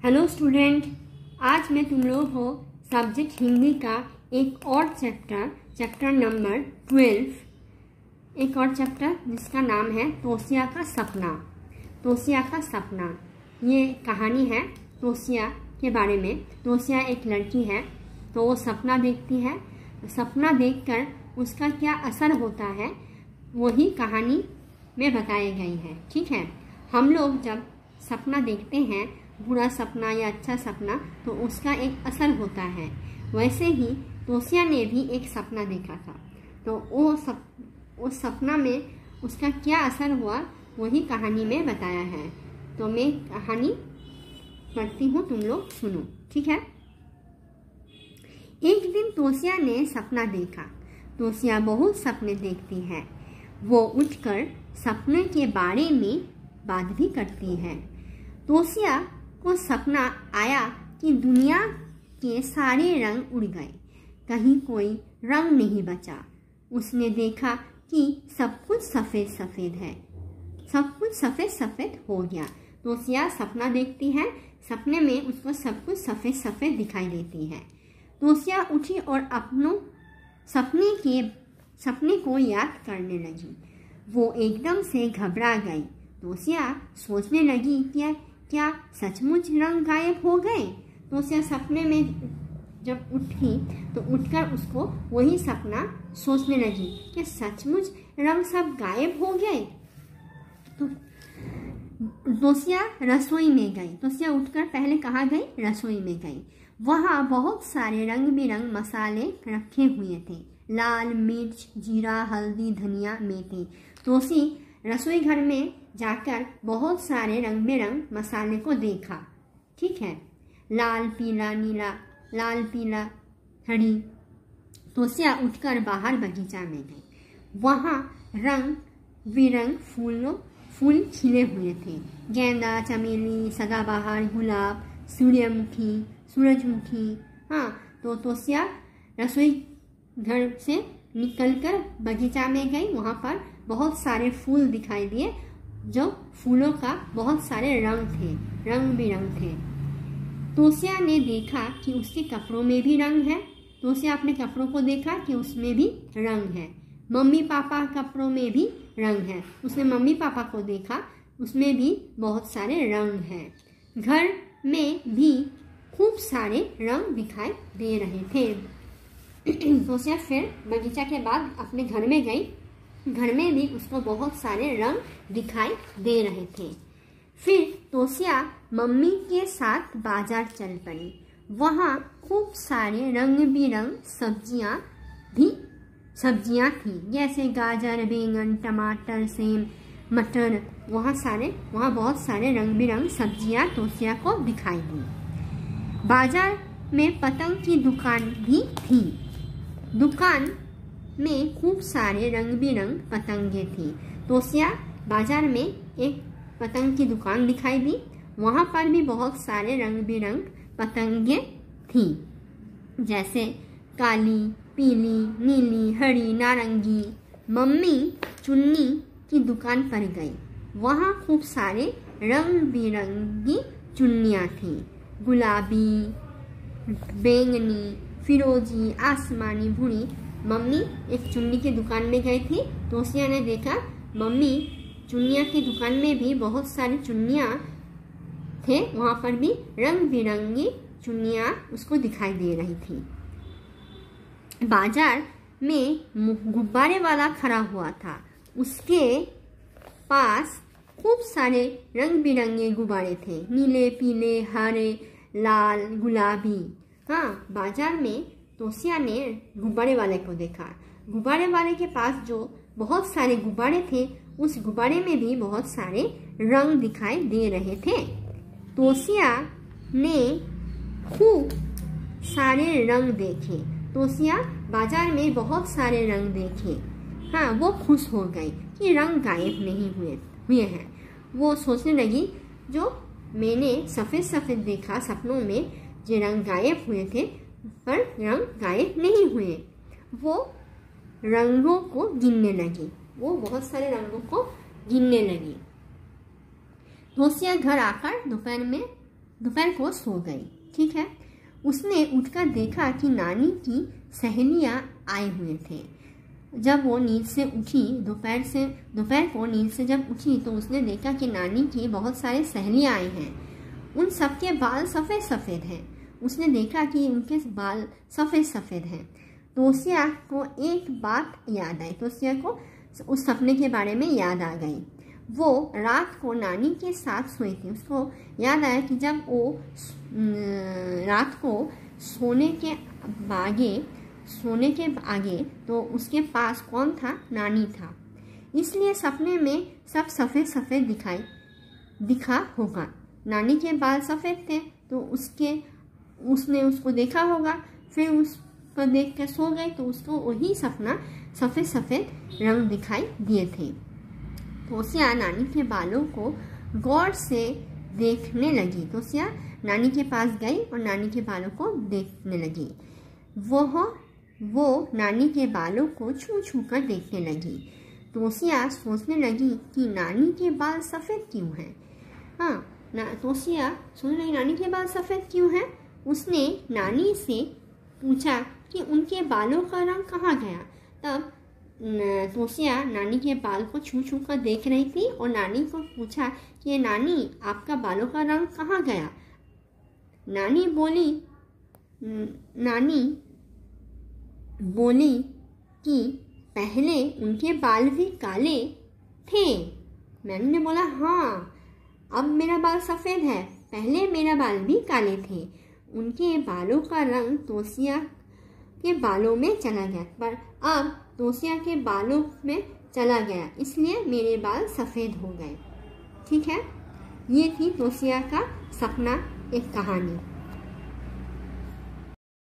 Hello student, आज मैं तुम लोगों को सब्जेक्ट हिंदी का एक और चैप्टर नंबर 12, एक और चैप्टर जिसका नाम है तोसिया का सपना। तोसिया का सपना ये कहानी है तोसिया के बारे में। तोसिया एक लड़की है, तो वो सपना देखती है। सपना देखकर उसका क्या असर होता है वही कहानी में बताई गई है। ठीक है, हम लोग जब सपना देखते हैं, बुरा सपना या अच्छा सपना, तो उसका एक असर होता है। वैसे ही तोसिया ने भी एक सपना देखा था, तो उस सपना में उसका क्या असर हुआ वही कहानी में बताया है। तो मैं कहानी पढ़ती हूँ, तुम लोग सुनो। ठीक है। एक दिन तोसिया ने सपना देखा। तोसिया बहुत सपने देखती है। वो उठकर सपने के बारे में बात भी करती है। तोसिया को सपना आया कि दुनिया के सारे रंग उड़ गए, कहीं कोई रंग नहीं बचा। उसने देखा कि सब कुछ सफ़ेद सफ़ेद है, सब कुछ सफ़ेद सफ़ेद हो गया। तोसिया सपना देखती है, सपने में उसको सब कुछ सफ़ेद सफ़ेद दिखाई देती है। तोसिया उठी और अपनों सपने को याद करने लगी। वो एकदम से घबरा गई। तोसिया सोचने लगी क्या सचमुच रंग गायब हो गए। तोसिया सपने में जब उठी तो उठकर उसको वही सपना सोचने लगी कि सचमुच रंग सब गायब हो गए। तो तोसिया रसोई में गई। तोसिया उठकर पहले कहाँ गई? रसोई में गई। वहाँ बहुत सारे रंग बिरंग मसाले रखे हुए थे, लाल मिर्च, जीरा, हल्दी, धनिया, मेथी। तोसी रसोई घर में जाकर बहुत सारे रंग बिरंग मसाले को देखा। ठीक है, लाल पीला नीला, लाल पीला हरी। तोसिया उठकर बाहर बगीचा में गई। वहाँ रंग बिरंग फूल खिले हुए थे, गेंदा, चमेली, सदाबहार, गुलाब, सूरजमुखी। हाँ, तो तोसिया रसोई घर से निकलकर बगीचा में गई। वहाँ पर बहुत सारे फूल दिखाई दिए, जो फूलों का बहुत सारे रंग थे, रंग बिरंग थे। तोसिया ने देखा कि उसके कपड़ों में भी रंग है। तोसिया अपने कपड़ों को देखा कि उसमें भी रंग है। मम्मी पापा कपड़ों में भी रंग है। उसने मम्मी पापा को देखा, उसमें भी बहुत सारे रंग हैं। घर में भी खूब सारे रंग दिखाई दे रहे थे। तोसिया फिर बगीचा के बाद अपने घर में गई। घर में भी उसको बहुत सारे रंग दिखाई दे रहे थे। फिर तोसिया मम्मी के साथ बाजार चल पड़ी। वहाँ खूब सारे रंग बिरंग सब्जियाँ थी, जैसे गाजर, बैंगन, टमाटर, सेम, मटर। वहाँ बहुत सारे रंग बिरंग सब्जियाँ तोसिया को दिखाई दी। बाजार में पतंग की दुकान भी थी। दुकान में खूब सारे रंग बिरंग पतंगे थी। तोसिया बाजार में एक पतंग की दुकान दिखाई दी। वहाँ पर भी बहुत सारे रंग बिरंग पतंगे थी, जैसे काली, पीली, नीली, हरी, नारंगी। मम्मी चुन्नी की दुकान पर गई। वहाँ खूब सारे रंग बिरंगी चुन्नियाँ थी, गुलाबी, बैंगनी, फिरोजी, आसमानी, भूरी। मम्मी एक चुन्नी की दुकान में गई थी। तोसिया ने देखा मम्मी चुन्नियाँ की दुकान में भी बहुत सारी चुन्नियाँ थे, वहाँ पर भी रंग बिरंगी चुन्नियाँ उसको दिखाई दे रही थी। बाजार में गुब्बारे वाला खड़ा हुआ था। उसके पास खूब सारे रंग बिरंगे गुब्बारे थे, नीले, पीले, हरे, लाल, गुलाबी। हाँ, बाजार में तोसिया ने गुब्बारे वाले को देखा। गुब्बारे वाले के पास जो बहुत सारे गुब्बारे थे, उस गुब्बारे में भी बहुत सारे रंग दिखाई दे रहे थे। तोसिया ने खूब सारे रंग देखे। तोसिया बाजार में बहुत सारे रंग देखे। हाँ, वो खुश हो गई कि रंग गायब नहीं हुए हैं। वो सोचने लगी, जो मैंने सफ़ेद सफ़ेद देखा सपनों में, जो रंग गायब हुए थे, पर रंग गायब नहीं हुए। वो रंगों को गिनने लगी। वो बहुत सारे रंगों को गिनने लगी। तोसिया घर आकर दोपहर में दोपहर को सो गई। ठीक है, उसने उठकर देखा कि नानी की सहेलियां आए हुए थे। जब वो नींद से उठी, दोपहर को नींद से जब उठी तो उसने देखा कि नानी की बहुत सारे सहेलियां आई हैं। उन सबके बाल सफ़ेद सफ़ेद हैं। उसने देखा कि उनके बाल सफ़ेद सफ़ेद हैं। तोसिया को एक बात याद आई। तोसिया को उस सपने के बारे में याद आ गई। वो रात को नानी के साथ सोई थी। उसको याद आया कि जब वो रात को सोने के आगे तो उसके पास कौन था? नानी था। इसलिए सपने में सब सफ़ेद सफ़ेद दिखा होगा। नानी के बाल सफ़ेद थे तो उसने उसको देखा होगा, फिर उसको देख कर सो गई तो उसको वही सपना सफ़ेद सफ़ेद रंग दिखाई दिए थे। तोसिया नानी के बालों को गौर से देखने लगी। तोसिया नानी के पास गई और नानी के बालों को देखने लगी। वो नानी के बालों को छू छू कर देखने लगी। तोसिया सोचने लगी कि नानी के बाल सफ़ेद क्यों हैं। तोसिया सोचने लगी नानी के बाल सफ़ेद क्यों हैं। उसने नानी से पूछा कि उनके बालों का रंग कहाँ गया। तब तोसिया नानी के बाल को छू छू कर देख रही थी और नानी को पूछा कि नानी, आपका बालों का रंग कहाँ गया। नानी बोली कि पहले उनके बाल भी काले थे। नानी ने बोला, हाँ, अब मेरा बाल सफ़ेद है, पहले मेरा बाल भी काले थे। उनके बालों का रंग तोसिया के बालों में चला गया, पर अब तोसिया के बालों में चला गया, इसलिए मेरे बाल सफ़ेद हो गए। ठीक है, ये थी तोसिया का सपना, एक कहानी।